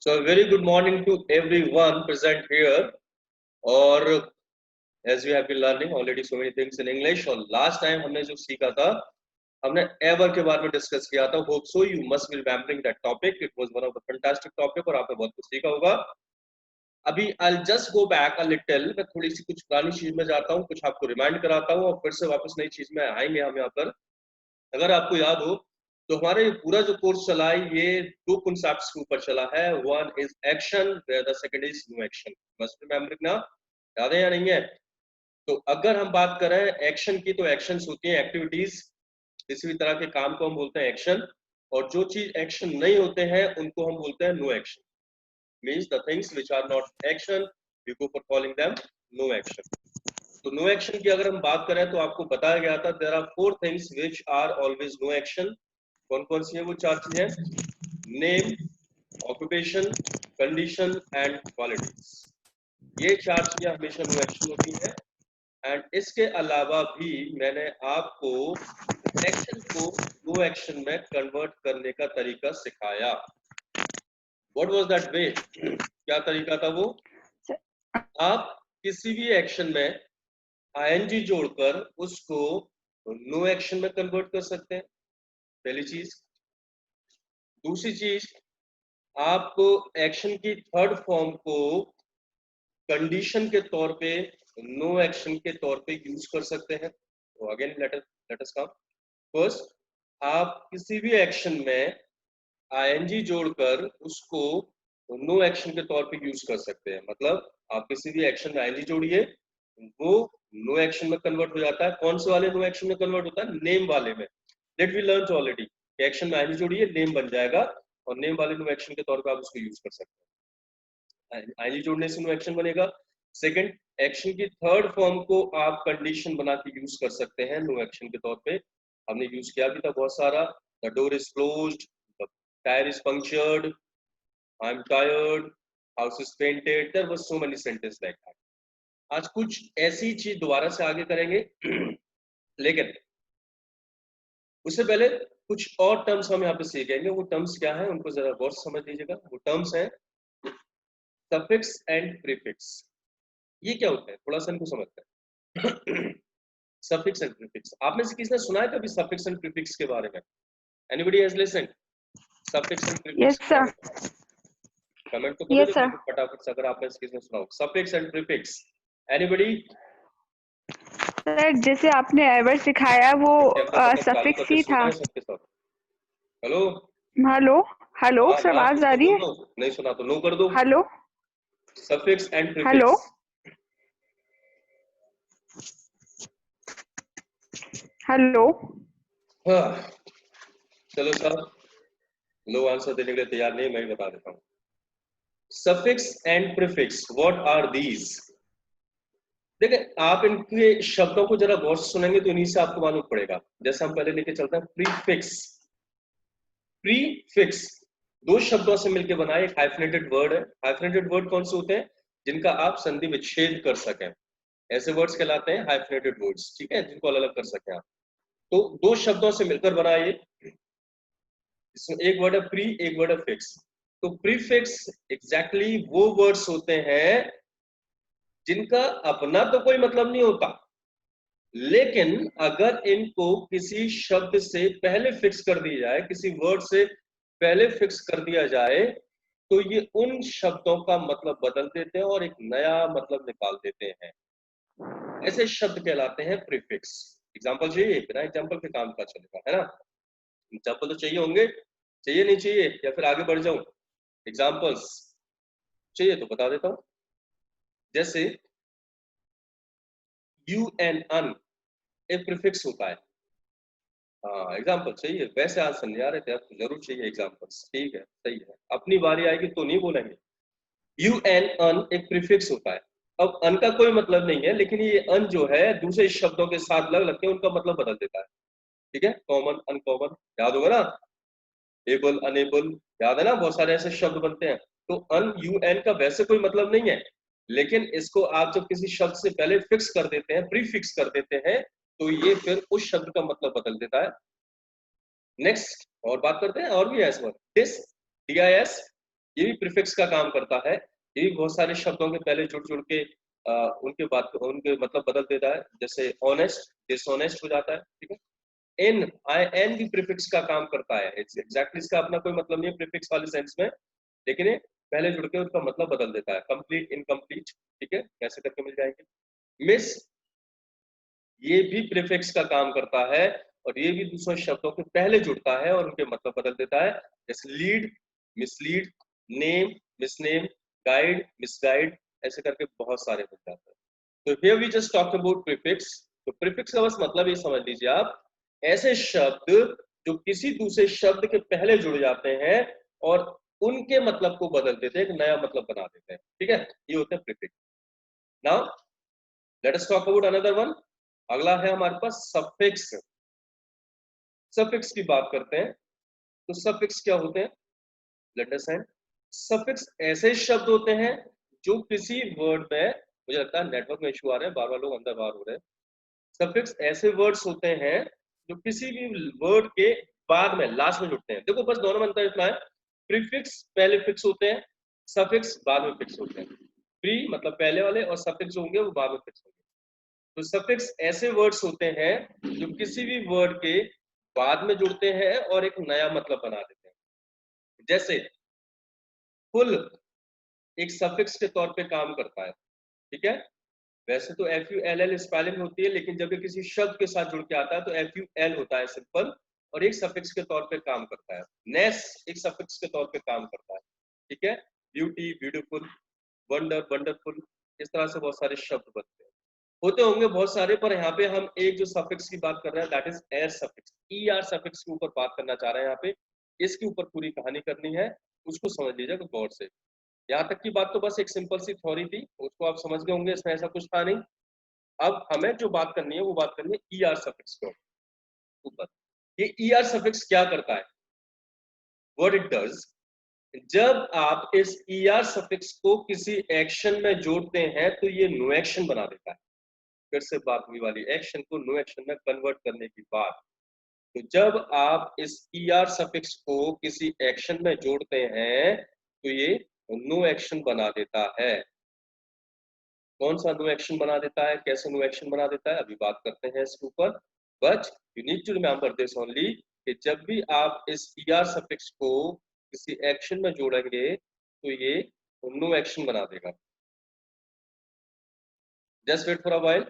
So a very good morning to everyone present here. और as we have been learning already so many things in English, और last time हमने जो सीखा था, हमने ever के बारे में डिस्कस किया था. Hope so you must be remembering that topic. It was one of the fantastic topic और आपने बहुत कुछ सीखा होगा. अभी I'll just go back a little. मैं थोड़ी सी कुछ पुरानी चीज में जाता हूँ, कुछ आपको रिमाइंड कराता हूँ और फिर से वापस नई चीज में आएंगे हम यहाँ पर. अगर आपको याद हो तो हमारा ये पूरा जो कोर्स चला है ये दो कॉन्सेप्ट्स के ऊपर चला है. One is action, the second is no action. Must remember ना, याद है या नहीं है? तो अगर हम बात करें एक्शन की, तो एक्शंस होती हैं एक्टिविटीज, किसी भी तरह के काम को हम बोलते हैं एक्शन. और जो चीज एक्शन नहीं होते हैं उनको हम बोलते हैं no action. Means the things which are not action we go for calling them no action. तो नो एक्शन की अगर हम बात करें तो आपको बताया गया था there are four things which are always no action. कौन कौन सी है वो चार चीजें? Name, occupation, condition and qualities. ये चार चीजें हमेशा नो एक्शन होती हैं. एंड इसके अलावा भी मैंने आपको एक्शन को नो एक्शन में कन्वर्ट करने का तरीका सिखाया. What was that way? क्या तरीका था वो? आप किसी भी एक्शन में आईएनजी जोड़कर उसको नो एक्शन में कन्वर्ट कर सकते हैं, पहली चीज. दूसरी चीज, आप एक्शन की थर्ड फॉर्म को कंडीशन के तौर पे नो एक्शन के तौर पे यूज कर सकते हैं. तो अगेन लेट अस कम. फर्स्ट, आप किसी भी एक्शन में आईएनजी जोड़कर उसको नो एक्शन के तौर पे यूज कर सकते हैं. मतलब आप किसी भी एक्शन में आईएनजी जोड़िए, वो नो एक्शन में कन्वर्ट हो जाता है. कौन से वाले नो एक्शन में कन्वर्ट होता है? नेम वाले में. That we learn already. Action में आईएनजी जोड़िए, नेम बन जाएगा और नेम वाले नो एक्शन के तौर पे आप उसको यूज कर सकते हैं. आईएनजी जोड़ने से नो एक्शन बनेगा. सेकंड, एक्शन की थर्ड फॉर्म को आप कंडीशन बना के यूज कर सकते हैं नो एक्शन के तौर पे. हमने यूज किया भी था बहुत सारा. The door is closed, the tyre is punctured, I am tired, house is painted. There was so many sentence like that. आज कुछ ऐसी चीज दोबारा से आगे करेंगे लेकिन उससे पहले कुछ और टर्म्स हम यहाँ पे सीखेंगे. वो टर्म्स क्या है उनको जरा गौर से समझ लीजिएगा. वो टर्म्स हैं सफिक्स एंड प्रीफिक्स. ये क्या होता है थोड़ा सा इनको समझते हैं. सफिक्स एंड प्रीफिक्स, आप में से किसने सुना है कभी सफिक्स एंड प्रीफिक्स के बारे में? Anybody has listened suffix and prefix के बारे में? कमेंट तो करो देखो फटाफट से, अगर आप में से किसने सुना हो suffix and prefix. Anybody? Sir जैसे आपने एवर सिखाया वो सफिक्स ही था. हेलो हेलो हेलो सर, आवाज आ रही है? नहीं सुना तो नो कर दो. Hello, suffix and prefix. Hello hello. चलो सर, लो आंसर देने के लिए तैयार नहीं, मैं बता देता हूँ. Suffix and prefix, what are these? देखिए, आप इनके शब्दों को जरा गौर से सुनेंगे तो इन्हीं से आपको मालूम पड़ेगा. जैसे हम पहले लेके चलते हैं प्रीफिक्स. प्रीफिक्स दो शब्दों से मिलकर बना एक हाइफनेटेड वर्ड है. हाइफनेटेड वर्ड कौन से होते हैं? जिनका आप संधि विच्छेद कर सकें, ऐसे वर्ड्स कहलाते हैं हाइफनेटेड वर्ड्स. ठीक है, जिनको अलग अलग कर सकें आप. तो दो शब्दों से मिलकर बना ये. इसमें एक वर्ड है प्री, एक वर्ड है फिक्स. तो प्रीफिक्स एग्जैक्टली वो वर्ड्स होते हैं जिनका अपना तो कोई मतलब नहीं होता, लेकिन अगर इनको किसी शब्द से पहले फिक्स कर दिया जाए, किसी वर्ड से पहले फिक्स कर दिया जाए, तो ये उन शब्दों का मतलब बदल देते हैं और एक नया मतलब निकाल देते हैं. ऐसे शब्द कहलाते हैं प्रीफिक्स. एग्जांपल चाहिए? बिना एग्जांपल के काम का चलेगा, है ना? एग्जांपल तो चाहिए होंगे. चाहिए नहीं चाहिए या फिर आगे बढ़ जाऊं? एग्जांपल्स चाहिए तो बता देता हूं. जैसे यू एंड अन एक प्रीफिक्स होता है. एग्जांपल चाहिए? वैसे आंसर नहीं आ रहे थे आपको, जरूर चाहिए एग्जांपल्स. ठीक है, सही है. अपनी बारी आएगी तो नहीं बोलेंगे. यू एंड अन एक प्रीफिक्स होता है. अब अन का कोई मतलब नहीं है, लेकिन ये अन जो है दूसरे शब्दों के साथ लग लग के उनका मतलब बदल देता है. ठीक है, कॉमन, अनकॉमन, याद होगा ना? एबल, अनेबल, याद है ना? बहुत सारे ऐसे शब्द बनते हैं. तो अन, यू, एन का वैसे कोई मतलब नहीं है, लेकिन इसको आप जब किसी शब्द से पहले फिक्स कर देते हैं, प्रीफिक्स कर देते हैं, तो ये फिर उस शब्द का मतलब बदल देता है. नेक्स्ट और बात करते हैं. और भी है इस वर्ड डिस, DIS. ये भी प्रीफिक्स का काम करता है। ये भी बहुत सारे शब्दों के पहले जुड़ के उनके मतलब बदल देता है। जैसे ऑनेस्ट, डिसऑनेस्ट हो जाता है, ठीक है। एन भी प्रीफिक्स का काम करता है। एग्जैक्टली इसका अपना कोई मतलब नहीं है प्रीफिक्स वाले सेंस में, लेकिन ये पहले जुड़ के उसका मतलब बदल देता है। कंप्लीट, इनकम्प्लीट, ठीक है, कैसे करके मिल जाएंगे। मिस, ये भी प्रीफिक्स का काम करता है और ये भी दूसरे शब्दों के पहले जुड़ता है और उनके मतलब बदल देता है। जैसे lead, mislead, name, misname, guide, misguide, ऐसे करके बहुत सारे बन जाते हैं। तो here we just talk about prefix. तो प्रीफिक्स का बस मतलब ये समझ लीजिए आप, ऐसे शब्द जो किसी दूसरे शब्द के पहले जुड़ जाते हैं और उनके मतलब को बदल देते हैं, एक नया मतलब बना देते हैं, ठीक है, ये होते हैं prefix. Now let us talk about another one. अगला है हमारे पास सफिक्स। सफिक्स की बात करते हैं। तो सफिक्स क्या होते हैं, लेट अस एंड। सफिक्स ऐसे शब्द होते हैं जो किसी वर्ड में, मुझे लगता है नेटवर्क में इशू आ रहे हैं, बार बार लोग अंदर बाहर हो रहे हैं। सफिक्स ऐसे वर्ड्स होते हैं जो किसी भी वर्ड के बाद में, लास्ट में जुड़ते हैं। देखो बस दोनों में अंतर इतना है, प्रीफिक्स पहले फिक्स होते हैं, सफिक्स बाद में फिक्स होते हैं। प्री मतलब पहले वाले और सफिक्स जो होंगे वो बाद में फिक्स होंगे। तो सफिक्स ऐसे वर्ड्स होते हैं जो किसी भी वर्ड के बाद में जुड़ते हैं और एक नया मतलब बना देते हैं। जैसे फुल एक सफिक्स के तौर पे काम करता है, ठीक है। वैसे तो FULL स्पेलिंग होती है, लेकिन जब ये किसी शब्द के साथ जुड़ के आता है तो FUL होता है, सिंपल, और एक सफिक्स के तौर पे काम करता है। नेस एक सफिक्स के तौर पे काम करता है, ठीक है। ब्यूटी, ब्यूटीफुल, वंडर, वंडरफुल, इस तरह से बहुत सारे शब्द बनते हैं। होते होंगे बहुत सारे, पर यहाँ पे हम एक जो सफिक्स की बात कर रहे हैं दैट इज एर सफिक्स। ER सफिक्स के ऊपर बात करना चाह रहे हैं यहाँ पे, इसके ऊपर पूरी कहानी करनी है, उसको समझ लीजिएगा गौर से। यहाँ तक की बात तो बस एक सिंपल सी थ्योरी थी, उसको आप समझ गए होंगे, इसमें ऐसा कुछ था नहीं। अब हमें जो बात करनी है वो बात करनी है ER सफिक्स के ऊपर। ये ER सफिक्स क्या करता है, व्हाट इट डज। जब आप इस ER सफिक्स को किसी एक्शन में जोड़ते हैं तो ये नो एक्शन बना देता है। फिर से बात हुई वाली, एक्शन को नो एक्शन में कन्वर्ट करने की बात। तो जब आप इस ER सफिक्स को किसी एक्शन में जोड़ते हैं तो ये नो एक्शन बना देता है। कौन सा नो एक्शन बना देता है, कैसे नो एक्शन बना देता है, अभी बात करते हैं इसके ऊपर। But you need to remember this only, कि जब भी आप इस ER सफिक्स को किसी एक्शन में जोड़ेंगे तो ये नो एक्शन बना देगा। Just wait for a while,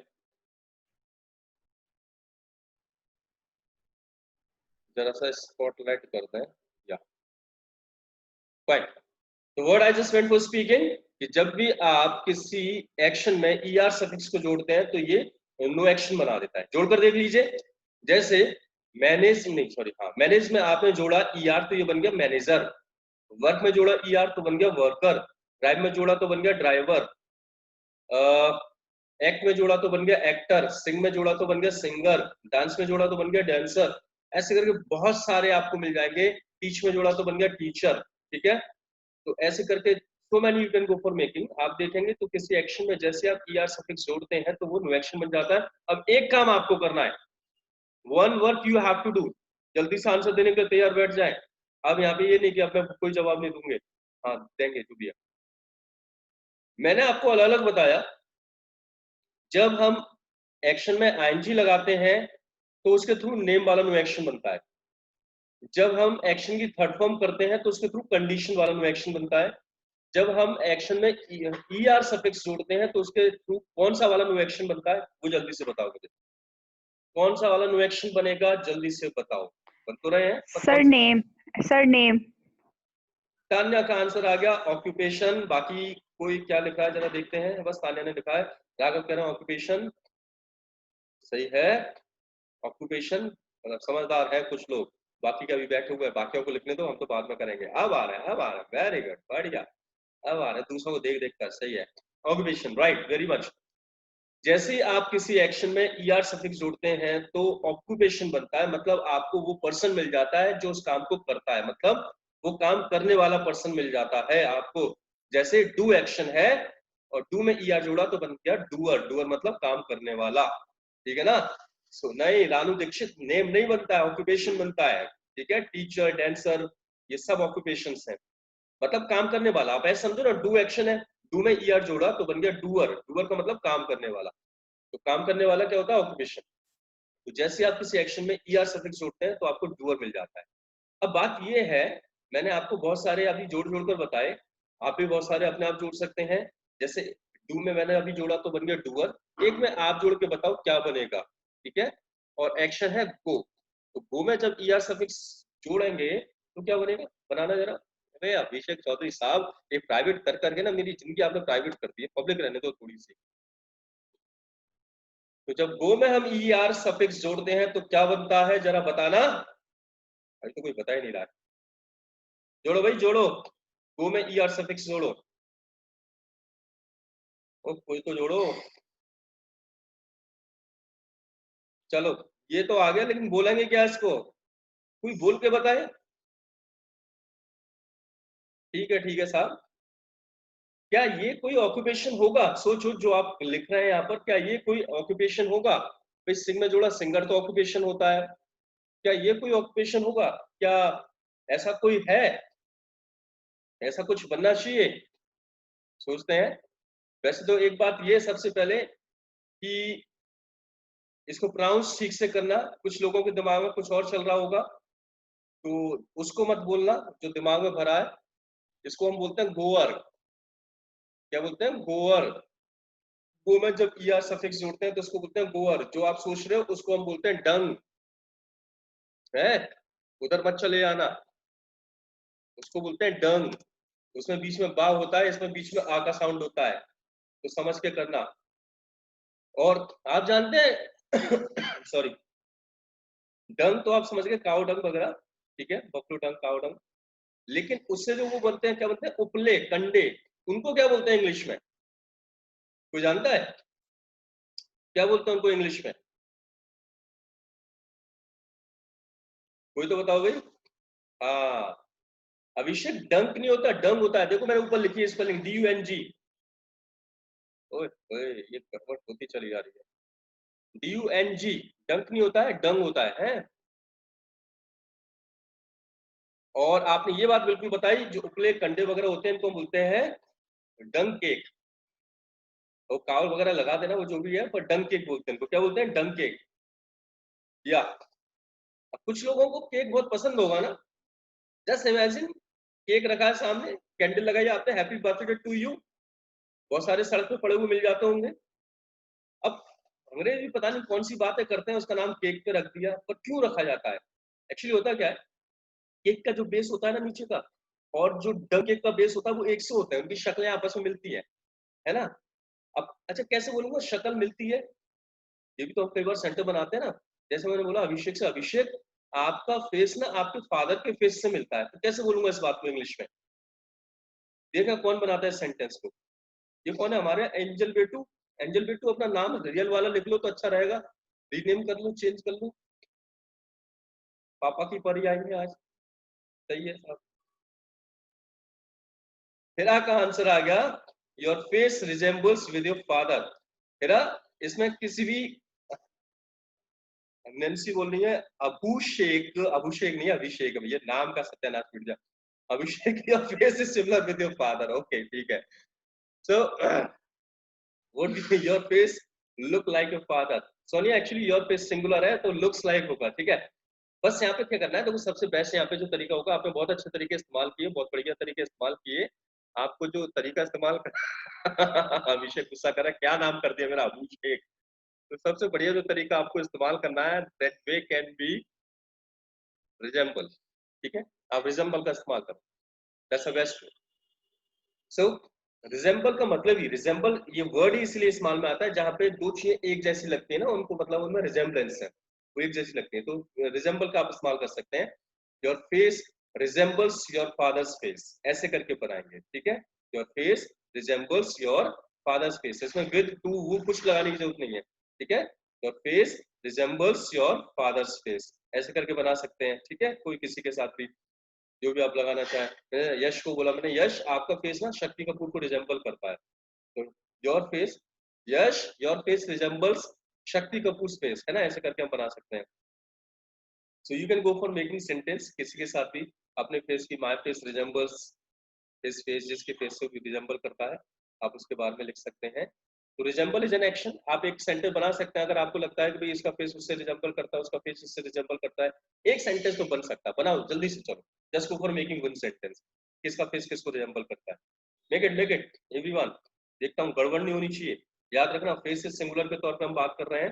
जरा सा स्पॉटलाइट कर दें, या फाइन। तो word I just went for speaking, कि जब भी आप किसी एक्शन में ER सफिक्स को जोड़ते हैं तो ये नो एक्शन बना देता है। जोड़कर देख लीजिए, जैसे मैनेज, नहीं सॉरी, हाँ, मैनेज में आपने जोड़ा ER तो ये बन गया मैनेजर। वर्क में जोड़ा ER तो बन गया वर्कर। ड्राइव में जोड़ा तो बन गया ड्राइवर। एक्ट में जोड़ा तो बन गया एक्टर। सिंग में जोड़ा तो बन गया सिंगर। डांस में जोड़ा तो बन गया डांसर। ऐसे करके बहुत सारे आपको मिल जाएंगे। टीच में जोड़ा तो बन गया टीचर, ठीक है। तो ऐसे करके so many you can go for making. आप देखेंगे तो किसी एक्शन में जैसे आप ER सफिक्स जोड़ते हैं तो वो नो एक्शन बन जाता है। अब एक काम आपको करना है, one work you have to do, जल्दी से आंसर देने के लिए तैयार बैठ जाए। अब यहाँ पे ये नहीं कि अब मैं कोई जवाब नहीं दूंगे, हाँ देंगे जो भी है। मैंने आपको अलग अलग बताया, जब हम एक्शन में ING लगाते हैं तो उसके थ्रू नेम वाला नो एक्शन बनता है। जब हम एक्शन की थर्ड फॉर्म करते हैं तो उसके थ्रू कंडीशन वाला नो एक्शन बनता है। जब हम एक्शन में ER सफिक्स जोड़ते हैं तो उसके थ्रू कौन सा वाला नो एक्शन बनता है, वो जल्दी से बताओ मुझे। कौन सा वाला नो एक्शन बनेगा, जल्दी से बताओ। बन तो रहे हैं पर sir name, sir name. Tanya का आंसर आ गया ऑक्यूपेशन। बाकी कोई क्या लिखा है जरा देखते हैं, बस तान्या ने लिखा है। राघव कह रहे हैं ऑक्यूपेशन, सही है। ऑक्यूपेशन, मतलब समझदार है कुछ लोग, बाकी का भी बैठे हुए हैं, बाकियों को लिखने दो, हम तो बाद में करेंगे। अब आ रहा है, अब आ रहा है, वेरी गुड, बढ़िया। अब आ रहा है, दूसरों को देख देख कर, सही है। Occupation, right, very much. जैसे ही आप किसी एक्शन में ER सफिक्स जोड़ते हैं तो ऑक्यूपेशन बनता है, मतलब आपको वो पर्सन मिल जाता है जो उस काम को करता है, मतलब वो काम करने वाला पर्सन मिल जाता है आपको। जैसे डू एक्शन है और डू में ER जोड़ा तो बन गया डूअर। डूअर मतलब काम करने वाला, ठीक है ना। सो नहीं, रानू दीक्षित नेम नहीं बनता है, ऑक्यूपेशन बनता है, ठीक है। टीचर, डांसर, ये सब ऑक्यूपेशंस हैं। मतलब काम करने वाला। आप ऐसे समझो ना, डू एक्शन है, डू में ईआर जोड़ा तो बन गया डूअर। डूअर का मतलब काम करने वाला। तो काम करने वाला क्या होता है? ऑक्यूपेशन। तो जैसे आप किसी एक्शन में ईआर सफिक्स जोड़ते हैं तो आपको डूअर मिल जाता है। अब बात ये है, मैंने आपको बहुत सारे अभी जोड़ जोड़ कर बताए, आप भी बहुत सारे अपने आप जोड़ सकते हैं। जैसे डू में मैंने अभी जोड़ा तो बन गया डूअर। एक में आप जोड़ के बताओ क्या बनेगा, ठीक है? और एक्शन है गो, तो गो में जब ईआर सफिक्स जोड़ेंगे तो क्या बनेगा? बनाना जरा। अरे अभिषेक चौधरी साहब, ये प्राइवेट कर करके ना मेरी जिंदगी आपने प्राइवेट कर दी है, पब्लिक रहने दो थोड़ी सी। तो जब गो में हम ईआर सफिक्स जोड़ते हैं तो क्या बनता है, जरा बताना। अभी तो कोई बता ही नहीं रहा है। जोड़ो भाई जोड़ो, गो में ईआर सफिक्स जोड़ो। ओ कोई तो जोड़ो। चलो, ये तो आ गया, लेकिन बोलेंगे क्या इसको? कोई बोल के बताए। ठीक है साहब। क्या ये कोई ऑक्यूपेशन होगा? सोचो, जो आप लिख रहे हैं यहाँ पर, क्या ये कोई ऑक्यूपेशन होगा? भाई सिंग में जोड़ा, सिंगर तो ऑक्यूपेशन होता है। क्या ये कोई ऑक्यूपेशन होगा? क्या ऐसा कोई है? ऐसा कुछ बनना चाहिए, सोचते हैं। वैसे तो एक बात ये सबसे पहले कि इसको प्रोनाउंस ठीक से करना। कुछ लोगों के दिमाग में कुछ और चल रहा होगा, तो उसको मत बोलना जो दिमाग में भरा है। इसको हम बोलते हैं गोअर। क्या बोलते हैं? गोअर। गो में जब ईआर सफिक्स जोड़ते हैं तो उसको बोलते हैं गोअर। जो आप सोच रहे हो उसको हम बोलते हैं डंग। है, उधर मत चले आना। उसको बोलते हैं डंग। उसमें बीच में बा होता है, इसमें बीच में आ का साउंड होता है, तो समझ के करना। और आप जानते हैं सॉरी, डंग तो आप समझ गए, काउ डंग वगैरह, ठीक है, बफलो डंग, काउ डंग। लेकिन उससे जो वो बनते हैं, क्या बनते हैं? उपले, कंडे। उनको क्या बोलते हैं इंग्लिश में? कोई जानता है क्या बोलते हैं उनको इंग्लिश में? कोई तो बताओ भाई। हाँ, अभिषेक डंक नहीं होता, डंग होता है। देखो मैंने ऊपर लिखी है स्पेलिंग, DUNG। ओए ओए, ये गड़बड़ होती चली जा रही है। DUNG। डंक नहीं होता है, डंग होता है? और आपने ये बात बिल्कुल बताई, जो उपले कंडे वगैरह होते हैं इनको बोलते हैं डंग केक। तो कावल वगैरह लगा देना, वो जो भी है, पर डंग केक बोलते हैं इनको। क्या बोलते हैं? डंग केक। या अब कुछ लोगों को केक बहुत पसंद होगा ना। जस्ट इमेजिन, केक रखा है सामने, कैंडल लगाई आपने, हैप्पी बर्थडे टू यू। बहुत सारे सड़क पे पड़े हुए मिल जाते होंगे। अब अंग्रेज भी पता नहीं कौन सी बातें करते हैं, उसका नाम केक पे रख दिया। पर क्यों रखा जाता है? एक्चुअली होता क्या है, केक का जो बेस होता है ना नीचे का, और जो डंग केक का बेस होता है, वो एक से होता है, उनकी शक्लें आपस में मिलती है ना? अब अच्छा, कैसे बोलूंगा शक्ल मिलती है? ये भी तो हम कई बार सेंटर बनाते हैं ना। जैसे मैंने बोला अभिषेक से, अभिषेक आपका फेस ना आपके फादर के फेस से मिलता है, तो कैसे बोलूंगा इस बात को इंग्लिश में? देखा कौन बनाता है सेंटेंस को? ये कौन है? हमारे एंजल बेटू। एंजल बेटू अपना नाम रियल वाला लिख लो तो अच्छा रहेगा। रीनेम कर लो, चेंज कर लो। पापा की परी आई है आज। सही है साहब। हिरा का आंसर आ गया, your face resembles with your father. Hira, इसमें किसी भी, नेंसी बोल रही है, अभिषेक, अभिषेक नहीं अभिषेक, भैया नाम का सत्यानाश मिट जाए। Abhishek, your face is similar with your father. Okay ठीक है। So what your face look like your father. Sonia, actually your face singular है तो लुक्स लाइक होगा, ठीक है। बस यहाँ पे क्या करना है, देखो सबसे बेस्ट यहाँ पे जो तरीका होगा, आपने बहुत अच्छे तरीके इस्तेमाल किए, बहुत बढ़िया तरीके इस्तेमाल किए। आपको जो तरीका इस्तेमाल अभिषेक गुस्सा कर रहा है, क्या नाम कर दिया मेरा, अभिषेक। तो सबसे बढ़िया जो तरीका आपको इस्तेमाल करना है, that way can be resemble. ठीक है, आप रिजेंबल का इस्तेमाल करो, that's the best way. So resemble का मतलब ही, रिजेंबल ये वर्ड ही इसलिए इस्तेमाल में आता है जहां पे दो चीजें एक जैसी लगती है ना, उनको मतलब उनमें रिजेंबलेंस है, वो एक जैसी लगती है, तो रिजेंबल का आप इस्तेमाल कर सकते हैं। Your face resembles your fathers face, ऐसे करके बनाएंगे, ठीक है। Your face resembles your fathers face, इसमें विद टू वो कुछ लगाने की जरूरत नहीं है, ठीक है। Your face resembles your fathers face, ऐसे करके बना सकते हैं, ठीक है, कोई किसी के साथ भी, जो भी आप लगाना चाहें। यश को बोला मैंने, यश आपका फेस ना शक्ति कपूर को रिजेंबल करता है, तो your face, Yash your face resembles Shakti Kapoor face, है ना, ऐसे करके हम बना सकते हैं। So you can go for making sentence किसी के साथ भी, अपने फेस की, my face resembles his face, जिसके फेस से रिजेंबल करता है, आप उसके बारे में लिख सकते हैं। तो रिजेंबल इज एन एक्शन। आप एक सेंटेंस बना सकते हैं अगर आपको लगता है कि भाई इसका फेस उससे रिजेंबल करता है, उसका फेस इससे रिजेंबल करता है। एक सेंटेंस तो बन सकता है, बनाओ जल्दी से, चलो just go for making one sentence. किसका फेस किसको रिजेंबल करता है, मेक इट एवरीवन। देखता हूँ गड़बड़ नहीं होनी चाहिए। याद रखना फेस से सिंगुलर के तौर पे हम बात कर रहे हैं,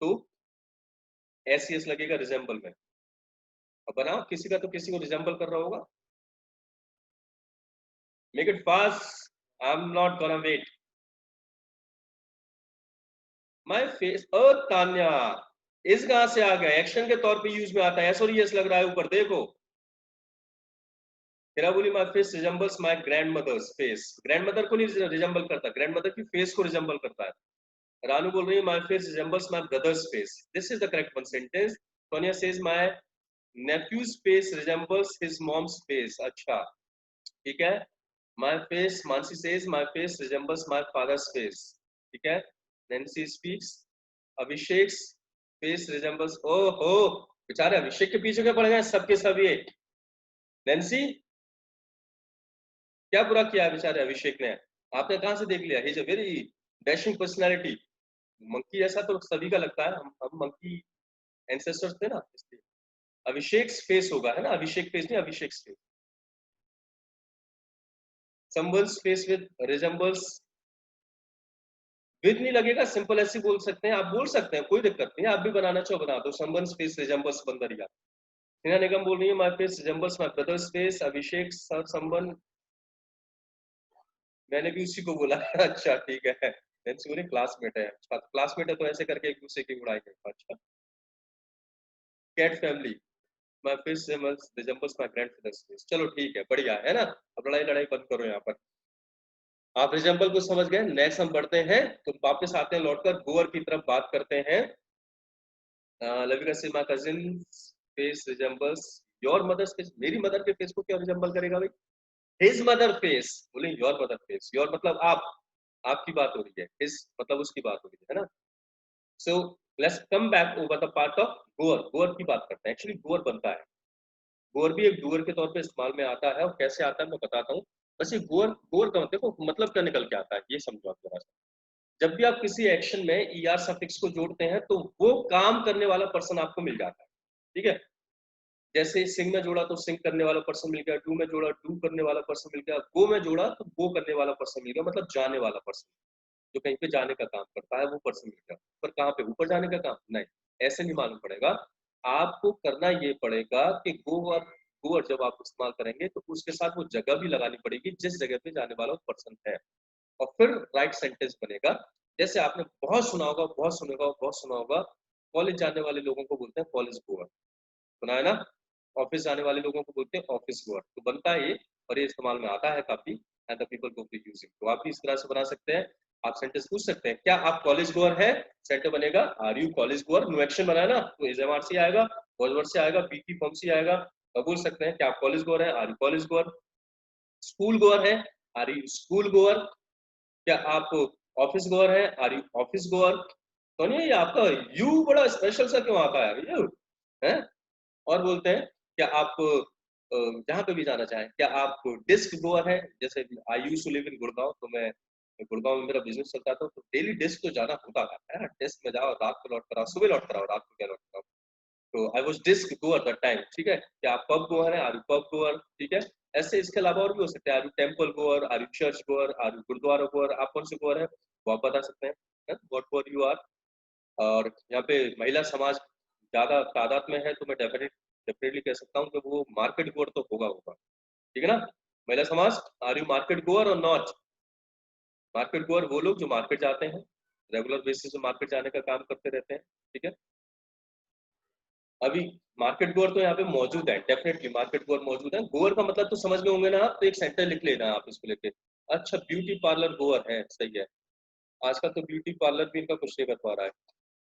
तो एस लगेगा रिजेंबल में। अब बनाओ, किसी का तो किसी को रिजेंबल कर रहा होगा। Make it fast, I am not gonna wait. My face, oh Tanya, इस कहां से आ गया, एक्शन के तौर पे यूज में आता है, एस और यस लग रहा है ऊपर, देखो। तेरा बोली my face resembles my grandmother's face. Grandmother को नहीं रिजेंबल करता, ग्रैंड मदर की फेस को रिजेंबल करता है। रानू बोल रही है my face resembles my brother's face, this is the correct one sentence. Sonia says my nephew's face resembles his mom's face. अच्छा ठीक है। My face, Mansi says my face resembles my father's face, ठीक है। Nancy speaks Abhishek face resembles, ओहो बेचारे अभिषेक के पीछे क्या पड़ गए सबके सब ये। नैन्सी क्या बुरा किया बेचारे अभिषेक ने, आपने कहां से देख लिया, he is a very dashing personality. Monkey ऐसा तो सभी का लगता है, हम मंकी एंसेस्टर्स थे ना, इसलिए अभिषेक फेस होगा, है ना, अभिषेक फेस नहीं, Abhishek face. Someone's face with resembles, with नहीं लगेगा, सिंपल ऐसे बोल सकते हैं, आप बोल सकते हैं, कोई दिक्कत नहीं है, आप भी बनाना चाहो बना दो। समवन्स फेस रिजेंबल्स बंदरिया। हिना निगम बोल रही है my face resembles my brother's face. Abhishek sir someone, मैंने भी उसी को बोला। अच्छा ठीक है, पूरे क्लासमेट है। अच्छा क्लासमेट है तो ऐसे करके एक दूसरे की उड़ाई करता। अच्छा cat family, my face resembles my grandfather's face. चलो ठीक है, बढ़िया है ना। अब लड़ाई लड़ाई बंद करो यहाँ पर। आप रिजेंबल को समझ गए। नेक्स्ट हम बढ़ते हैं, तो वापस आते हैं लौटकर गोवर की तरफ, बात करते हैं। लविका से my cousin face resembles your mother's face. मेरी मदर के फेस को क्या रिजेंबल करेगा भाई, हिज मदर फेस। बोले योर मदर फेस, योर मतलब आप, आपकी बात हो रही है, हिज मतलब उसकी बात हो रही है ना। So let's come back over the part of गोअर। गोअर की बात करते हैं। एक्चुअली गोअर बनता है, गोअर भी एक डूअर के तौर पे इस्तेमाल में आता है, और कैसे आता है मैं बताता हूँ। बस ये गोअर, गोअर का देखो मतलब क्या निकल के आता है, ये समझो आप जरा सा। जब भी आप किसी एक्शन में ईआर सफिक्स को जोड़ते हैं तो वो काम करने वाला पर्सन आपको मिल जाता है, ठीक है। जैसे सिंग में जोड़ा तो सिंग करने वाला पर्सन मिल गया, डू में जोड़ा डू करने वाला पर्सन मिल गया, गो में जोड़ा तो गो करने वाला पर्सन मिल गया, मतलब जाने वाला पर्सन, जो कहीं पे जाने का काम करता है वो पर्सन मिल गया। पर कहाँ पे, ऊपर जाने का काम नहीं, ऐसे नहीं मालूम पड़ेगा। आपको करना ये पड़ेगा कि गो और गोअर जब आप इस्तेमाल करेंगे तो उसके साथ वो जगह भी लगानी पड़ेगी जिस जगह पे जाने वाला पर्सन है, और फिर राइट सेंटेंस बनेगा। जैसे आपने बहुत सुना होगा, बहुत सुना होगा, बहुत सुना होगा, कॉलेज जाने वाले लोगों को बोलते हैं कॉलेज गोअर, सुना है ना। ऑफिस जाने वाले लोगों को बोलते हैं ऑफिस गोअर, तो बनता है ये, और ये इस्तेमाल में आता है काफी, and the people go to using. तो आप भी इस तरह से बना सकते हैं। आप सेंटेंस पूछ सकते हैं क्या आप कॉलेज गोअर है, सेंटेंस बनेगा are you college goer, no action बनाया ना तो एजएमआर से आएगा, वर्ड से आएगा, पीपी फॉर्म से आएगा। तो बोल सकते हैं क्या आप कॉलेज गोअर है, are you college goer. School goer है, आर यू स्कूल गोअर। क्या आप ऑफिस गोअर है, आर यू ऑफिस गोअर। तो नहीं, ये आपका यू बड़ा स्पेशल सा क्यों आता है यू है। और बोलते हैं क्या आप जहां पे भी जाना चाहें, क्या आप डिस्क गोअर है। जैसे I used to live in Gurgaon, तो मैं गुड़गांव में मेरा बिजनेस चलता था, तो डेली डिस्क तो जाना होता था, है ना। डिस्क में जाओ, रात को लौट कर आओ, सुबह लौट कर आओ, रात को क्या लौट कर आओ। तो I was disco goer that time, ठीक है। क्या आप पब गोअर है, आर यू पब गोअर, ठीक है। ऐसे इसके अलावा और भी हो सकते हैं, are you temple goer, are you church goer, are you Gurdwara goer. आप कौन से गोअर है वो आप बता सकते हैं, व्हाट गोअर यू आर। और यहाँ पे महिला समाज ज्यादा तादाद में है, तो मैं डेफिनेटली कह सकता हूँ कि वो मार्केट गोअर तो होगा, ठीक है ना। महिला समाज, आर यू मार्केट गोअर और नॉट। मार्केट गोअर वो लोग जो मार्केट जाते हैं, रेगुलर बेसिस पे मार्केट जाने का काम करते रहते हैं, ठीक है। अभी मार्केट गोअर तो यहाँ पे मौजूद है, डेफिनेटली मार्केट गोअर मौजूद है। गोअर का मतलब तो समझ गए होंगे ना आप, तो एक सेंटेंस लिख लेना आप इसको लेके। अच्छा ब्यूटी पार्लर गोअर है, सही है। आजकल तो ब्यूटी पार्लर भी इनका कुछ नहीं कर पा रहा है।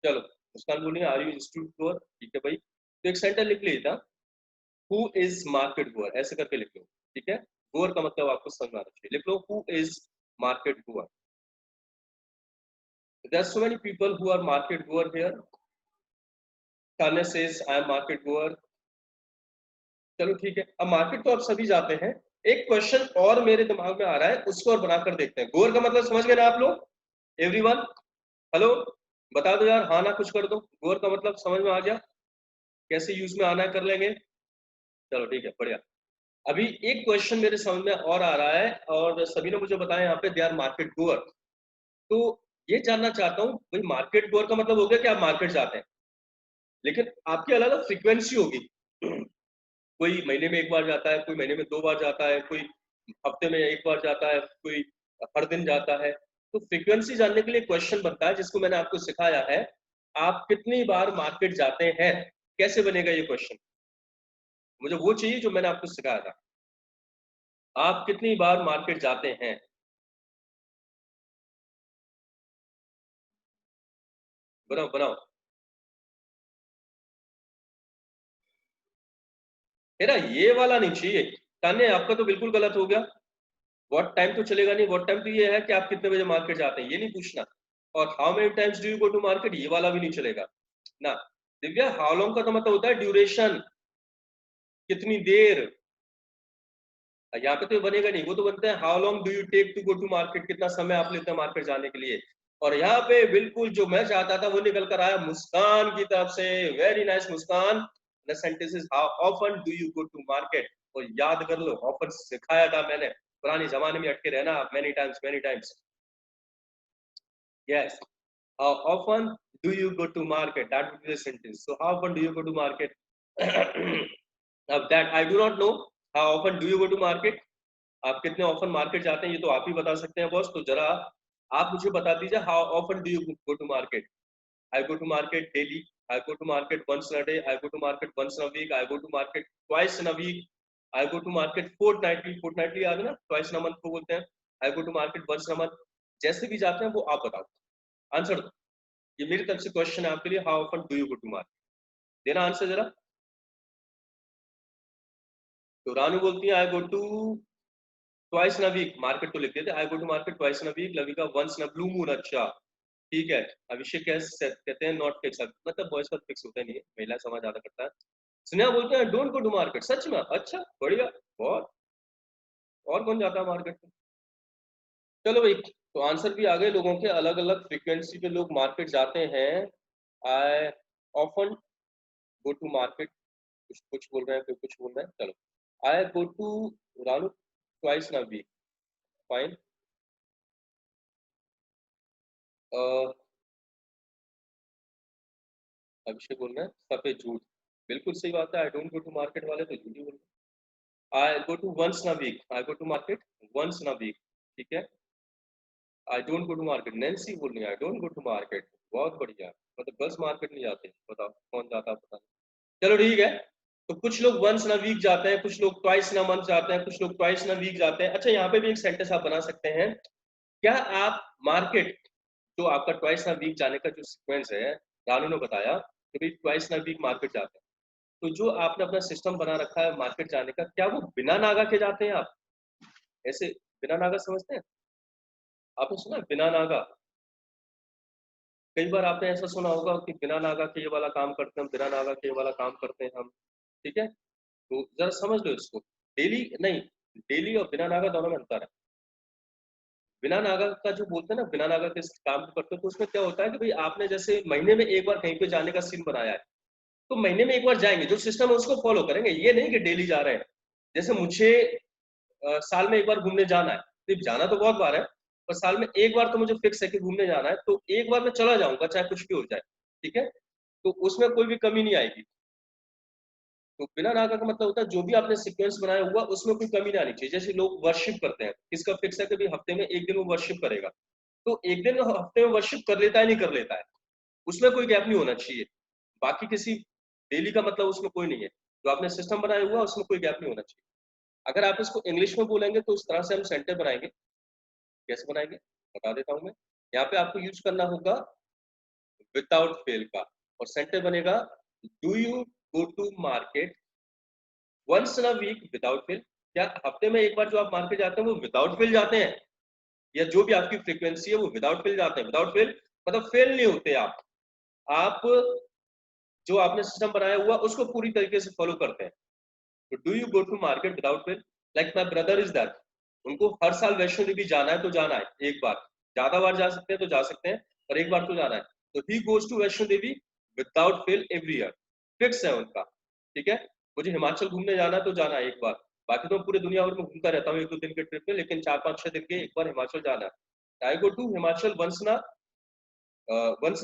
चलो मुस्कान बोलिए आर यू इंस्टीट्यूट गोअर, ठीक है भाई। तो एक सेंटेंस लिख लीजिए, हु इज मार्केट गोअर, ऐसे करके लिख लो, ठीक है। गोअर का मतलब आपको समझ आना चाहिए, लिख लो who is market goer. There are so many people who are market goer here. Tanya says I am market goer। चलो ठीक है, अब मार्केट तो आप सभी जाते हैं, एक क्वेश्चन और मेरे दिमाग में आ रहा है, उसको और बनाकर देखते हैं। गोर का मतलब समझ गए ना आप लोग? एवरीवन हेलो, बता दो यार, हाँ ना कुछ कर दो। गोर का मतलब समझ में आ गया? कैसे यूज में आना है कर लेंगे। चलो ठीक है, बढ़िया। अभी एक क्वेश्चन मेरे समझ में और आ रहा है, और सभी ने मुझे बताया यहाँ पे दे आर मार्केट गोअर। तो ये जानना चाहता हूँ भाई, मार्केट गोअर का मतलब हो गया कि आप मार्केट जाते हैं, लेकिन आपकी अलग अलग फ्रीक्वेंसी होगी। कोई महीने में एक बार जाता है, कोई महीने में 2 बार जाता है, कोई हफ्ते में एक बार जाता है, कोई हर दिन जाता है। तो फ्रीक्वेंसी जानने के लिए क्वेश्चन बनता है, जिसको मैंने आपको सिखाया है, आप कितनी बार मार्केट जाते हैं। कैसे बनेगा ये क्वेश्चन? मुझे वो चाहिए जो मैंने आपको सिखाया था। आप कितनी बार मार्केट जाते हैं? बनाओ बनाओ। मेरा ये वाला नहीं चाहिए। तान्या, आपका तो बिल्कुल गलत हो गया। व्हाट टाइम तो चलेगा नहीं। व्हाट टाइम तो ये है कि आप कितने बजे मार्केट जाते हैं, ये नहीं पूछना। और how many times do you go to market, ये वाला भी नहीं चलेगा ना। दिव्या, हाउ लॉन्ग का तो मतलब होता है ड्यूरेशन, कितनी देर। यहाँ पे तो बनेगा नहीं, वो तो बनते हैं how long do you take to go to market, कितना समय आप लेते हैं मार्केट जाने के लिए। और यहाँ पे बिल्कुल जो मैं चाहता था वो निकल कर आया मुस्कान की तरफ से। Very nice Muskaan. The sentence is how often do you go to market. और याद कर लो, ऑफन सिखाया था मैंने, पुराने जमाने में अटके रहना, many times many times. Yes, how often do you go to market, that would be the sentence. So how often do you go to market? Now that I do not know, how often do you go to market? आप कितने often market जाते हैं ये तो आप ही बता सकते हैं बॉस। तो जरा आप मुझे बता दीजिए, how often do you go to market? I go to market daily, I go to market once in a day, I go to market once in a week, I go to market twice in a week, I go to market fortnightly, fortnightly आ गया ना, twice in a month को बोलते हैं। I go to market once in a month. जैसे भी जाते हैं वो आप बताओ, आंसर दो। ये मेरी तरफ से क्वेश्चन है आपके लिए, how often do you go to market. देना आंसर जरा। तो रानू बोलती है I go to twice in a week, market तो लिख देते, I go to market twice in a week. Lavika once in a blue moon. अच्छा ठीक है। अभिषेक कहते हैं नॉट फिक्स, मतलब बॉयज का फिक्स होता नहीं है, महिला समाज ज्यादा करता है। स्नेहा बोलते हैं डोंट गो टू मार्केट। सच में? अच्छा बढ़िया, बहुत। और कौन जाता है मार्केट में? चलो भाई, तो आंसर भी आ गए लोगों के, अलग अलग फ्रीक्वेंसी पे लोग मार्केट जाते हैं। I often go to market, कुछ कुछ बोल रहे हैं, कोई कुछ बोल रहे हैं। चलो, I go to Ranu twice in a week. Fine. Abhishek बोल रहे हैं सफेद झूठ। बिल्कुल सही बात है, I don't go to market वाले तो झूठी बोल रहे हैं। I go to once in a week, I go to market once in a week. ठीक है। I don't go to market, Nancy बोल रही है I don't go to market. बहुत बढ़िया, मतलब गर्ल्स मार्केट नहीं जाते, बताओ कौन जाता है, पता नहीं। चलो ठीक है। तो कुछ लोग वंस इन अ वीक जाते हैं, कुछ लोग ट्वाइस इन अ मंथ जाते हैं, कुछ लोग ट्वाइस इन अ वीक जाते हैं। अच्छा, यहाँ पे भी एक सेंटेंस आप बना सकते हैं। क्या आप मार्केट, जो आपका ट्वाइस इन अ वीक जाने का जो सीक्वेंस है, रानू ने बताया कि भाई twice in a week market जाते हैं। तो जो आपने अपना सिस्टम बना रखा है मार्केट जाने का, क्या वो बिना नागा के जाते हैं आप? ऐसे बिना नागा समझते हैं? आपने सुना है बिना नागा? कई बार आपने ऐसा सुना होगा कि बिना नागा के ये वाला काम करते हैं हम, बिना नागा के ये वाला काम करते हैं हम। ठीक है, तो जरा समझ लो इसको। डेली नहीं, डेली और बिना नागा दोनों में अंतर है। बिना नागा का जो बोलते हैं ना, बिना नागा के इस काम को करते हैं, तो उसमें क्या होता है कि भाई आपने जैसे महीने में एक बार कहीं पे जाने का सीन बनाया है, तो महीने में एक बार जाएंगे, जो सिस्टम है उसको फॉलो करेंगे। ये नहीं कि डेली जा रहे हैं। जैसे मुझे साल में एक बार घूमने जाना है, सिर्फ जाना तो बहुत बार है, पर साल में एक बार तो मुझे फिक्स है कि घूमने जाना है, तो एक बार मैं चला जाऊंगा चाहे कुछ भी हो जाए। ठीक है, तो उसमें कोई भी कमी नहीं आएगी। तो बिना नागा का मतलब होता है जो भी आपने सीक्वेंस बनाया हुआ उसमें कोई कमी नहीं आनी चाहिए। जैसे लोग वर्शिप करते हैं, किसका फिक्स है कि भाई हफ्ते में एक दिन वो वर्शिप करेगा, तो एक दिन हफ्ते में वर्शिप कर लेता है, नहीं कर लेता है, उसमें कोई गैप नहीं होना चाहिए। बाकी किसी डेली का मतलब उसमें कोई नहीं है। जो आपने सिस्टम बनाया हुआ उसमें कोई गैप नहीं होना चाहिए। अगर आप इसको इंग्लिश में बोलेंगे तो उस तरह से हम सेंटेंस बनाएंगे। कैसे बनाएंगे बता देता हूं मैं। यहाँ पे आपको यूज करना होगा विदाउट फेल का, और सेंटेंस बनेगा do you go to market once in a week without fail. क्या हफ्ते में एक बार जो आप मार्केट जाते हैं वो विदाउट फेल जाते हैं, या जो भी आपकी फ्रीक्वेंसी है वो विदाउट फेल जाते हैं? विदाउट फेल मतलब फेल नहीं होते आप जो आपने सिस्टम बनाया हुआ उसको पूरी तरीके से फॉलो करते हैं। तो do you go to market without fail? Like my brother is that, उनको हर साल वैष्णो देवी जाना है तो जाना है, एक बार, ज्यादा बार जा सकते हैं तो जा सकते हैं, पर एक बार तो जाना है। तो he goes to Vaishno Devi without fail every year, fix है उनका। ठीक है, मुझे हिमाचल घूमने जाना है तो जाना है एक बार, बाकी तो पूरे दुनिया भर में घूमता रहता हूँ 1-2 दिन के ट्रिप में, लेकिन 4-5-6 दिन के एक बार हिमाचल जाना है। I go to Himachal once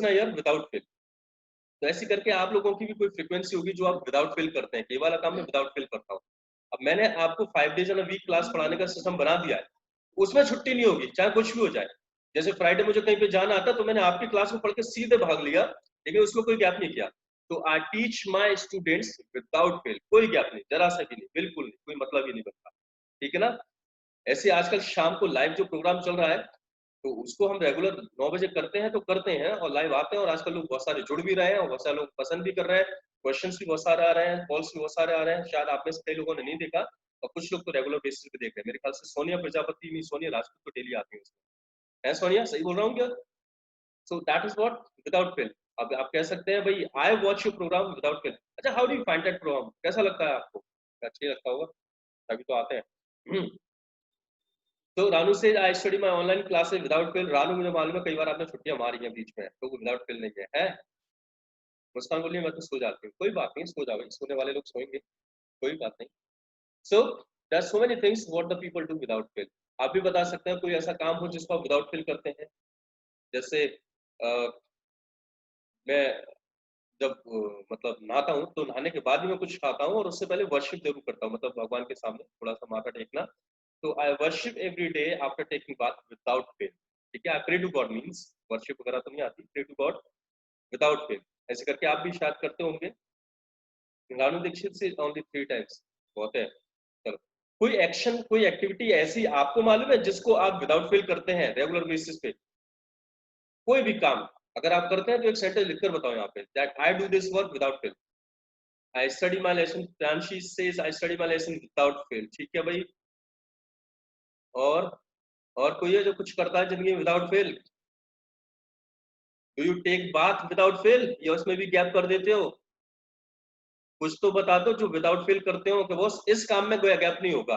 ना ईयर विदाउट फेल। तो ऐसे करके आप लोगों की भी कोई फ्रीक्वेंसी होगी जो आप विदाउट फेल करते हैं, ये वाला काम मैं विदाउट फेल करता हूँ। अब मैंने आपको 5 days in a week class पढ़ाने का सिस्टम बना दिया है, उसमें छुट्टी नहीं होगी चाहे कुछ भी हो जाए। जैसे फ्राइडे मुझे कहीं पे जाना आता तो मैंने आपकी क्लास में पढ़ के सीधे भाग लिया, लेकिन उसको कोई गैप नहीं किया। तो I teach my students without fail, कोई गैप नहीं, जरा सा भी नहीं, बिल्कुल नहीं, कोई मतलब ही नहीं बनता। ठीक है ना। ऐसे आजकल शाम को लाइव जो प्रोग्राम चल रहा है तो उसको हम रेगुलर 9 बजे करते हैं तो करते हैं और लाइव आते हैं, और आजकल लोग बहुत सारे जुड़ भी रहे हैं और बहुत सारे लोग पसंद भी कर रहे हैं, क्वेश्चंस भी बहुत सारे आ रहे हैं, कॉल्स भी बहुत सारे आ रहे हैं। शायद आप में से कई लोगों ने नहीं देखा और कुछ लोग तो रेगुलर बेसिस पे देख रहे हैं। मेरे ख्याल से सोनिया प्रजापति नहीं, सोनिया राजपूत तो डेली आती है उसमें, है सोनिया, सही बोल रहा हूँ क्या? So that is what without fail. अब आप कह सकते हैं भाई I watch your program without fail. अच्छा, how do you find that program, कैसा लगता है आपको? अच्छा लगता होगा, तभी तो आते हैं। तो रानू से I study my online classes without fail. Ranu, मुझे मालूम है कई बार आपने छुट्टियां मारी हैं बीच में, तो विदाउट फेल नहीं है? मुस्कान बोलिए मैं तो सो जाती हूँ, कोई बात नहीं, सो जाओ, सोने वाले लोग सोएंगे, कोई बात नहीं। So there so many things what the people do without fail. आप भी बता सकते हैं कोई ऐसा काम हो जिसको आप विदाउट फेल करते हैं। जैसे मैं जब मतलब नहाता हूँ तो नहाने के बाद ही मैं कुछ खाता हूँ, और उससे पहले वर्शिप जरूर करता हूँ, मतलब भगवान के सामने थोड़ा सा माथा टेकना। तो I worship every day after taking bath without fail. ठीक है, I pray to God means, worship वगैरह तो नहीं आती, pray to God without fail. ऐसे करके आप भी शायद करते होंगे। रानू दीक्षित से ओनली 3 टाइम्स बहुत है। चलो, कोई एक्शन, कोई एक्टिविटी ऐसी आपको मालूम है जिसको आप विदाउट फेल करते हैं रेगुलर बेसिस पे? कोई भी काम अगर आप करते हैं तो एक सेंटेंस लिखकर बताओ यहाँ पे, that I do this work without fail. I study my lesson, Pranshi says I study my lesson without fail. ठीक है भाई, और कोई है जो कुछ करता है जिंदगी में without fail? Do you take bath without fail, या उसमें भी गैप कर देते हो? कुछ तो बता दो जो विदाउट फेल करते हो कि बॉस इस काम में कोई गैप नहीं होगा,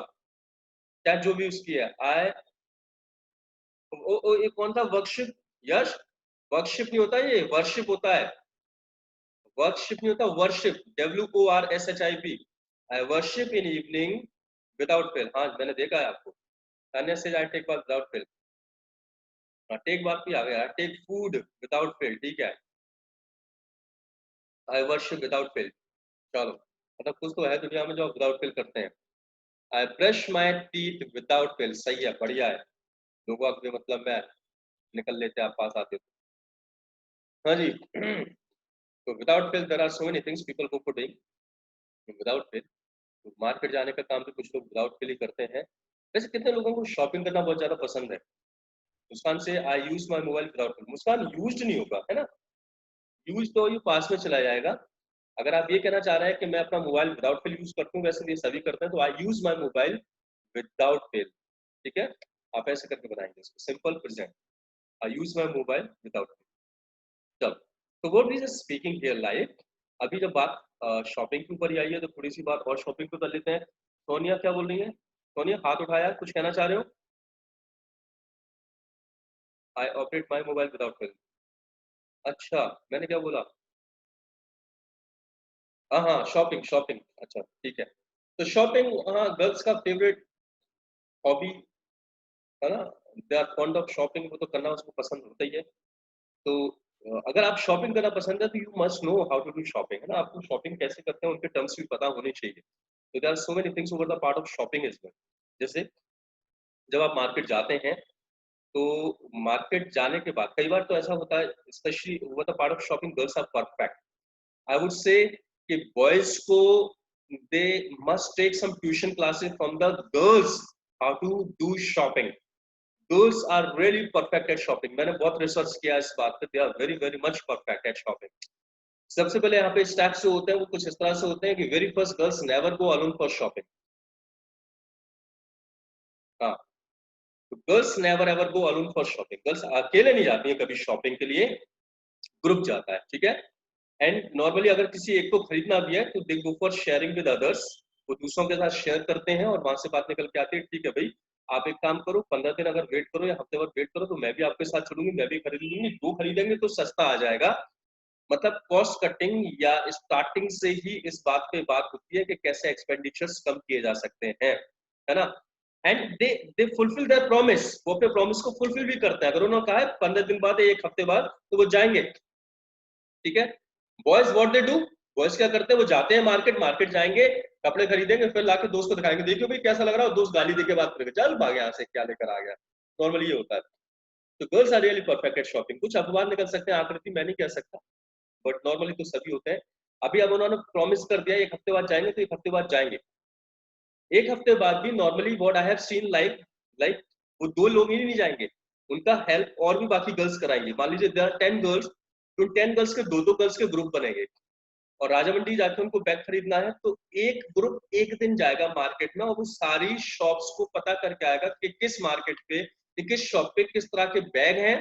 क्या जो भी उसकी है। आई ये कौन था वर्कशिप? यश, वर्कशिप नहीं होता, ये वर्शिप होता है, वर्कशिप नहीं होता, worship, WORSHIP। I worship in evening without fail. हाँ मैंने देखा है आपको। तान्या से I take bath without fail. हाँ, टेक बाथ भी आ गया, टेक फूड विदाउट फेल। ठीक है, आई वर्शिप विदाउट फेल। चलो, मतलब कुछ तो है दुनिया में जो आप विदाउट फेल करते हैं। I brush my teeth without fail. सही है, बढ़िया है। लोगों के मतलब मैं निकल लेते आप पास आते तो। हाँ जी। तो without fail there are so many things people go for doing without fail. तो मार्केट जाने का काम तो कुछ लोग विदाउट फेल ही करते हैं। वैसे कितने लोगों को शॉपिंग करना बहुत ज्यादा पसंद है? मुस्कान से I use my mobile without fail. Muskan used नहीं होगा, है ना, यूज तो ये पास में चला जाएगा। अगर आप ये कहना चाह रहे हैं कि मैं अपना मोबाइल विदाउट फेल यूज करता हूँ, वैसे ये सभी करते हैं, तो I use my mobile without fail. ठीक है, आप ऐसे करके बनाएंगे इसको, simple present, I use my mobile without fail. चलो, तो what is speaking here like. अभी जब बात शॉपिंग के ऊपर ही आई है तो थोड़ी सी बात और शॉपिंग पे कर लेते हैं। सोनिया क्या बोल रही है? सोनिया हाथ उठाया, कुछ कहना चाह रहे हो? I operate my mobile without fail. अच्छा, मैंने क्या बोला? हाँ हाँ, शॉपिंग शॉपिंग, अच्छा ठीक है। तो शॉपिंग, हाँ, गर्ल्स का फेवरेट हॉबी है ना, they are fond of shopping, वो तो करना उसको पसंद होता ही है। तो अगर आप शॉपिंग करना पसंद है तो you must know how to do shopping, है ना, आपको शॉपिंग कैसे करते हैं उनके टर्म्स भी पता होने चाहिए। तो there are so many things over the part of shopping is well. जैसे जब आप मार्केट जाते हैं तो मार्केट जाने के बाद कई बार तो ऐसा होता है, specially over the part of shopping girls are perfect. I would say कि बॉयज को they must take some tuition classes from the girls how to do shopping. Girls are really perfect at shopping. मैंने बहुत research किया इस बात पे, they are very very much perfect at shopping. सबसे पहले यहाँ पे स्टेप्स जो होते हैं वो कुछ इस तरह से होते हैं कि very first, girls never go alone for shopping. हाँ, तो girls never ever go alone for shopping, girls अकेले नहीं जाती है कभी शॉपिंग के लिए, ग्रुप जाता है। ठीक है, एंड नॉर्मली अगर किसी एक को खरीदना भी है तो they go for sharing with others, वो दूसरों के साथ शेयर करते हैं और वहां से बात निकल के आती है, ठीक है भाई आप एक काम करो 15 दिन अगर वेट करो या हफ्ते भर वेट करो तो मैं भी आपके साथ चलूंगी, मैं भी खरीद लूंगी, दो खरीदेंगे तो सस्ता आ जाएगा। मतलब कॉस्ट कटिंग या स्टार्टिंग से ही इस बात पे बात होती है कि कैसे एक्सपेंडिचर्स कम किए जा सकते हैं, है ना। And they fulfil there promise, वो अपने प्रॉमिस को फुलफिल भी करते हैं। अगर उन्होंने कहा है 15 दिन बाद एक हफ्ते बाद तो वो जाएंगे, ठीक है। Boys what they do, boys क्या करते हैं, वो जाते हैं मार्केट जाएंगे, कपड़े खरीदेंगे, फिर लाके दोस्त को दिखाएंगे, देखियो भाई कैसा लग रहा है, दोस्त गाली देके बात करेगा, चल भाग यहाँ से क्या लेकर आ गया। नॉर्मली ये होता है। तो girls are really perfect at shopping. कुछ अपवाद निकल सकते हैं, आकृति मैं नहीं कह सकता, बट नॉर्मली तो सभी होते हैं। अभी अब उन्होंने प्रॉमिस कर दिया एक हफ्ते बाद जाएंगे तो एक हफ्ते बाद जाएंगे। एक हफ्ते बाद भी normally what I have seen like वो दो लोग ही नहीं जाएंगे, उनका हेल्प और भी बाकी गर्ल्स कराएंगे। मान लीजिए देयर आर 10 गर्ल्स, तो 10 गर्ल्स के दो गर्ल्स के ग्रुप बनेंगे और राजामंडी जाके उनको बैग खरीदना है, तो एक ग्रुप एक दिन जाएगा मार्केट में और वो सारी शॉप्स को पता करके आएगा कि किस मार्केट पे, किस शॉप पे किस तरह के बैग हैं,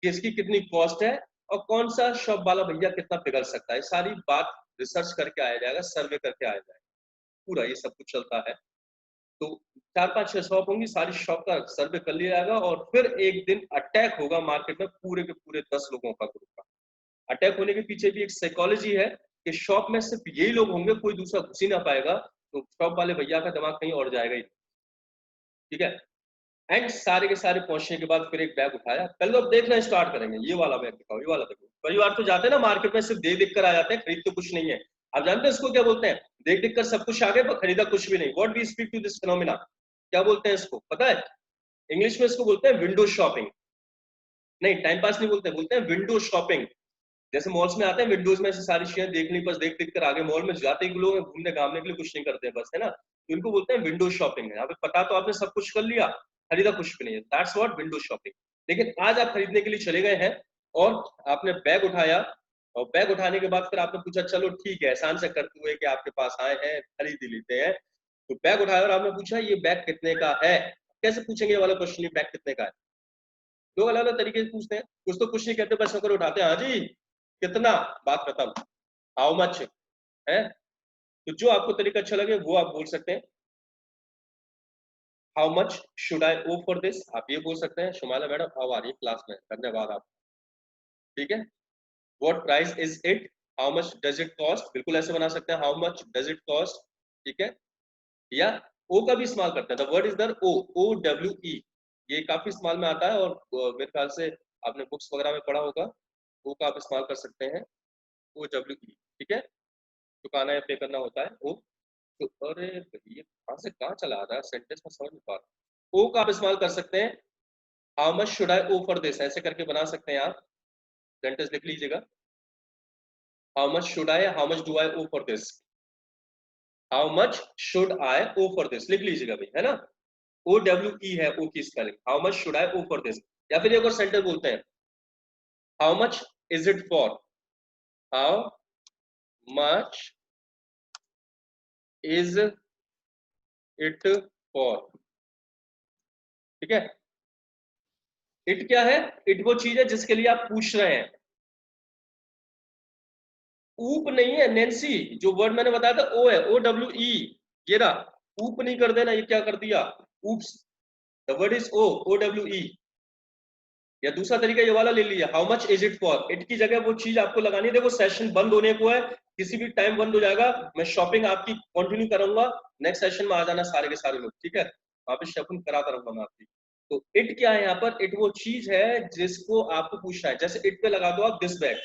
किसकी कितनी कॉस्ट है और कौन सा शॉप वाला भैया कितना पिघल सकता है। सारी बात रिसर्च करके आया जाएगा, सर्वे करके आया जाएगा, पूरा ये सब कुछ चलता है। तो 4-5-6 शॉप होंगी, सारी शॉप का सर्वे कर लिया जाएगा और फिर एक दिन अटैक होगा मार्केट में, पूरे के पूरे 10 लोगों का ग्रुप का। अटैक होने के पीछे भी एक साइकोलॉजी है कि शॉप में सिर्फ यही लोग होंगे, कोई दूसरा घुस ही ना पाएगा, तो शॉप वाले भैया का दिमाग कहीं और जाएगा ही, ठीक है। एंड सारे के सारे पहुंचने के बाद फिर एक बैग उठाया, पहले अब देखना स्टार्ट करेंगे, ये वाला बैग दिखाओ, ये वाला देखो। कई बार तो जाते हैं ना मार्केट में, सिर्फ देख देख कर आ जाते हैं, खरीद तो कुछ नहीं है। आप जानते हैं इसको क्या बोलते हैं, देख देख कर सब कुछ आ गए पर खरीदा कुछ भी नहीं। What we speak to this phenomena, क्या बोलते हैं इसको पता है? इंग्लिश में इसको बोलते हैं विंडो शॉपिंग। नहीं, टाइम पास नहीं बोलते, बोलते हैं विंडो शॉपिंग। जैसे मॉल्स में आते हैं, विंडोज में से सारी चीजें देख ली, बस देख देख कर आगे, मॉल में जाते ही लोग घूमने घामने के लिए कुछ नहीं करते बस, है ना। तो इनको बोलते हैं विंडो शॉपिंग। है, यहाँ पे पता तो आपने सब कुछ कर लिया, खरीदा कुछ भी नहीं है, दैट्स व्हाट विंडो शॉपिंग। लेकिन आज आप खरीदने के लिए चले गए हैं और आपने बैग उठाया, और बैग उठाने के बाद फिर आपने पूछा चलो ठीक है, एहसान से करते हुए कि आपके पास आए हैं खरीद ही लेते हैं। तो बैग उठाया और आपने पूछा ये बैग कितने का है। कैसे पूछेंगे ये वाला क्वेश्चन, बैग कितने का है? लोग अलग अलग तरीके से पूछते हैं, कुछ तो कुछ नहीं कहते, बस होकर उठाते हैं, हाँ जी कितना, बात खत्म, हाउ मच है। तो जो आपको तरीका अच्छा लगे वो आप बोल सकते हैं। How much should I owe for this, आप ये बोल सकते हैं। शुमाला मैडम अब आ रही है क्लास में, धन्यवाद आप, ठीक है। What price is it, how much does it cost, बिल्कुल ऐसे बना सकते हैं, how much does it cost, ठीक है। या ओ का भी इस्तेमाल करते हैं, द वर्ड इज दर ओ, ओ डब्ल्यू ई, ये काफी इस्तेमाल में आता है और मेरे ख्याल से आपने बुक्स वगैरह में पढ़ा होगा। ओ का आप इस्तेमाल कर सकते हैं, ओ डब्ल्यू ई, ठीक है। चुकाना या पे करना होता है ओ। तो अरे ये कहाँ से कहाँ चला आ रहा है सेंटेंस में, समझ नहीं पा रहा। ओ का आप इस्तेमाल कर सकते हैं, how much should I owe for this, ऐसे करके बना सकते हैं आप, सेंटेंस लिख लीजिएगा। How much should I, how much do I owe for this, how much should I owe for this लिख लीजिएगा भाई, है ना। ओ डब्ल्यू ई है ओ की spelling, how much should I owe for this. या फिर एक और सेंटेंस बोलते हैं, how much is it for, how much is it for, ठीक है। इट क्या है, इट वो चीज है जिसके लिए आप पूछ रहे हैं। ऊप नहीं है नैन्सी, जो वर्ड मैंने बताया था ओ है, ओ डब्ल्यू ई, ये रहा। ऊप नहीं कर देना, ये क्या कर दिया, oops. The word is owe, O W E. या दूसरा तरीका ये वाला ले लिया, how much is it for, it की जगह वो चीज आपको लगानी है। देखो सेशन बंद होने को है, किसी भी टाइम बंद हो जाएगा, मैं शॉपिंग आपकी कंटिन्यू करूंगा, नेक्स्ट सेशन में आ जाना सारे के सारे लोग, ठीक है। वहां पे शॉपिंग कराता रहूंगा मैं आपकी। तो इट क्या है यहाँ पर, इट वो चीज है जिसको आपको पूछना है। जैसे इट पे लगा दो आप दिस बैग,